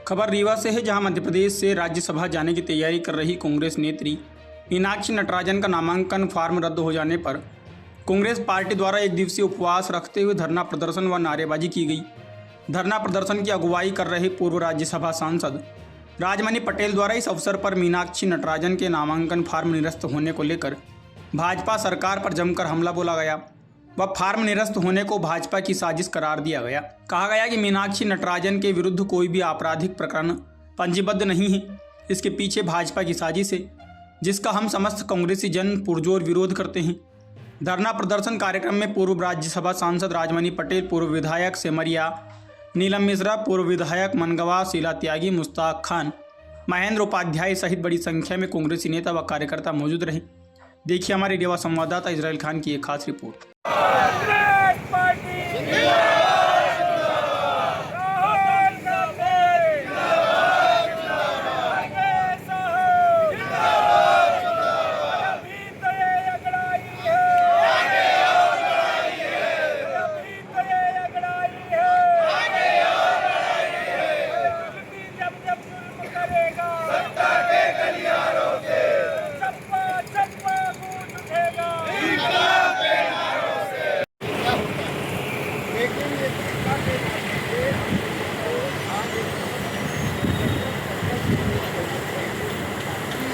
खबर रीवा से है, जहां मध्य प्रदेश से राज्यसभा जाने की तैयारी कर रही कांग्रेस नेत्री मीनाक्षी नटराजन का नामांकन फार्म रद्द हो जाने पर कांग्रेस पार्टी द्वारा एक दिवसीय उपवास रखते हुए धरना प्रदर्शन व नारेबाजी की गई। धरना प्रदर्शन की अगुवाई कर रहे पूर्व राज्यसभा सांसद राजमणि पटेल द्वारा इस अवसर पर मीनाक्षी नटराजन के नामांकन फार्म निरस्त होने को लेकर भाजपा सरकार पर जमकर हमला बोला गया व फार्म निरस्त होने को भाजपा की साजिश करार दिया गया। कहा गया कि मीनाक्षी नटराजन के विरुद्ध कोई भी आपराधिक प्रकरण पंजीबद्ध नहीं है, इसके पीछे भाजपा की साजिश है, जिसका हम समस्त कांग्रेसी जन पुरजोर विरोध करते हैं। धरना प्रदर्शन कार्यक्रम में पूर्व राज्यसभा सांसद राजमणि पटेल, पूर्व विधायक सेमरिया नीलम मिश्रा, पूर्व विधायक मनगवा, शीला त्यागी, मुश्ताक खान, महेंद्र उपाध्याय सहित बड़ी संख्या में कांग्रेसी नेता व कार्यकर्ता मौजूद रहे। देखिए हमारे रीवा संवाददाता इजराइल खान की एक खास रिपोर्ट।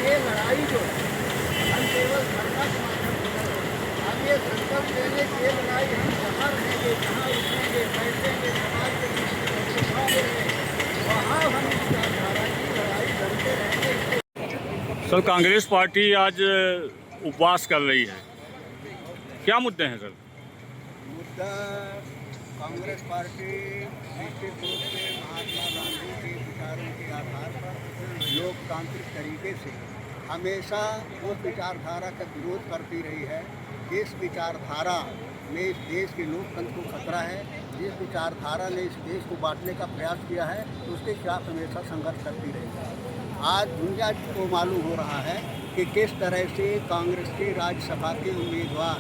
ये लड़ाई जो हम केवल धरना के माध्यम से हम ये संकल्प लेने की ये लड़ाई हम जहाँ रहेंगे, जहाँ उठेंगे, बैठेंगे, समाज के बीच में वहाँ हम इस धारा की लड़ाई लड़ते रहेंगे। सर, कांग्रेस पार्टी आज उपवास कर रही है, क्या मुद्दे हैं सर? मुद्दा कांग्रेस पार्टी निश्चित रूप से महात्मा गांधी के विचारों के आधार पर लोकतांत्रिक तरीके से हमेशा उस विचारधारा का विरोध करती रही है। जिस विचारधारा में इस देश के लोकतंत्र को खतरा है, जिस विचारधारा ने इस देश को बांटने का प्रयास किया है, उसके खिलाफ हमेशा संघर्ष करती रही है। आज दुनिया को मालूम हो रहा है कि किस तरह से कांग्रेस के राज्यसभा के उम्मीदवार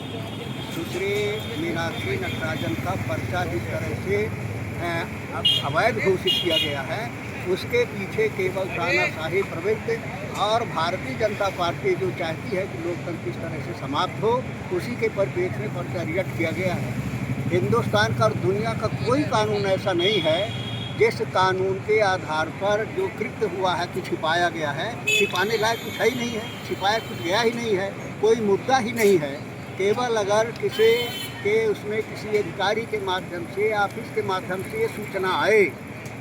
सुश्री मीनाक्षी नटराजन का पर्चा जिस तरह से अवैध घोषित किया गया है, उसके पीछे केवल तानाशाही प्रवृत्ति और भारतीय जनता पार्टी जो चाहती है कि लोकतंत्र किस तरह से समाप्त हो, उसी के परिप्रेक्ष्य में पर्चा रिजेक्ट किया गया है। हिंदुस्तान का और दुनिया का कोई कानून ऐसा नहीं है जिस कानून के आधार पर जो कृत्य हुआ है, कुछ छिपाया गया है, छिपाने लायक कुछ है ही नहीं है, छिपाया कुछ गया ही नहीं है, कोई मुद्दा ही नहीं है। केवल अगर किसी के उसमें किसी अधिकारी के माध्यम से, ऑफिस के माध्यम से ये सूचना आए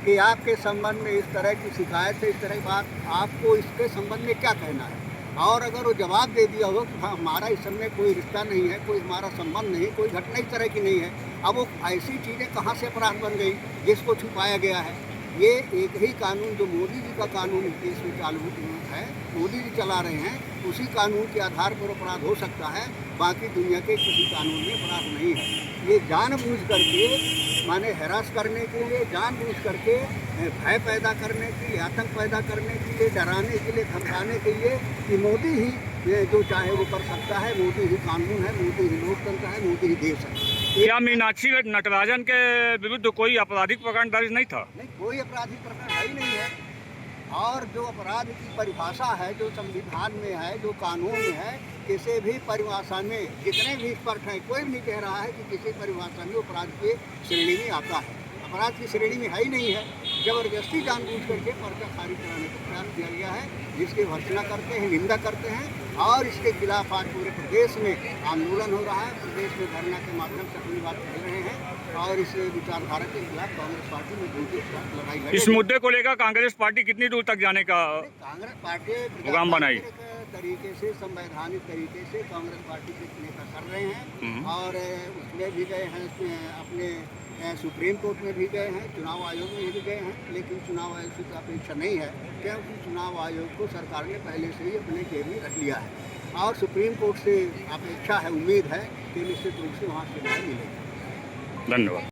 कि आपके संबंध में इस तरह की शिकायत है, इस तरह की बात, आपको इसके संबंध में क्या कहना है, और अगर वो जवाब दे दिया हो कि हमारा इस समय कोई रिश्ता नहीं है, कोई हमारा संबंध नहीं, कोई घटना इस तरह की नहीं है, अब वो ऐसी चीज़ें कहाँ से अपराध बन गई जिसको छुपाया गया है। ये एक ही कानून जो मोदी जी का कानून देश में चालू है, मोदी जी चला रहे हैं, उसी कानून के आधार पर अपराध हो सकता है, बाकी दुनिया के किसी कानून में अपराध नहीं है। ये जानबूझ करके, माने हैरास करने के लिए, जानबूझ करके भय पैदा करने के लिए, आतंक पैदा करने के लिए, डराने के लिए, धमकाने के लिए कि मोदी ही जो चाहे वो कर सकता है, मोदी ही कानून है, मोदी ही लोकतंत्र है, मोदी ही देश है। क्या मीनाक्षी नटराजन के विरुद्ध कोई आपराधिक प्रकरण दर्ज नहीं था? नहीं, कोई आपराधिक प्रकरण है ही नहीं है। और जो अपराध की परिभाषा है, जो संविधान में है, जो कानून में है, किसी भी परिभाषा में जितने भी स्पष्ट हैं, कोई नहीं कह रहा है कि किसी परिभाषा में अपराध की श्रेणी में आता है। अपराध की श्रेणी में है ही नहीं है। जबरदस्ती जानबूझ करके पर्चा खारिज कराने का प्रयास किया गया है, जिसकी भर्त्सना करते हैं, निंदा करते हैं, और इसके खिलाफ आज पूरे प्रदेश में आंदोलन हो रहा है। प्रदेश में धरना के माध्यम से अपनी बात कह रहे हैं, और इस विचारधारा के खिलाफ कांग्रेस पार्टी में लड़ाई लड़ी। इस मुद्दे को लेकर कांग्रेस पार्टी कितनी दूर तक जाने का कांग्रेस पार्टी प्रोग्राम बनाई? तरीके से, संवैधानिक तरीके से कांग्रेस पार्टी के नेता कर रहे हैं, और उसमें भी गए हैं, अपने सुप्रीम कोर्ट में भी गए हैं, चुनाव आयोग में भी गए हैं, लेकिन चुनाव आयोग से अपेक्षा नहीं है, क्योंकि चुनाव आयोग को सरकार ने पहले से ही अपने घेर में रख लिया है, और सुप्रीम कोर्ट से अपेक्षा है, उम्मीद है कि निश्चित रूप से वहाँ से न्याय मिलेगा। धन्यवाद।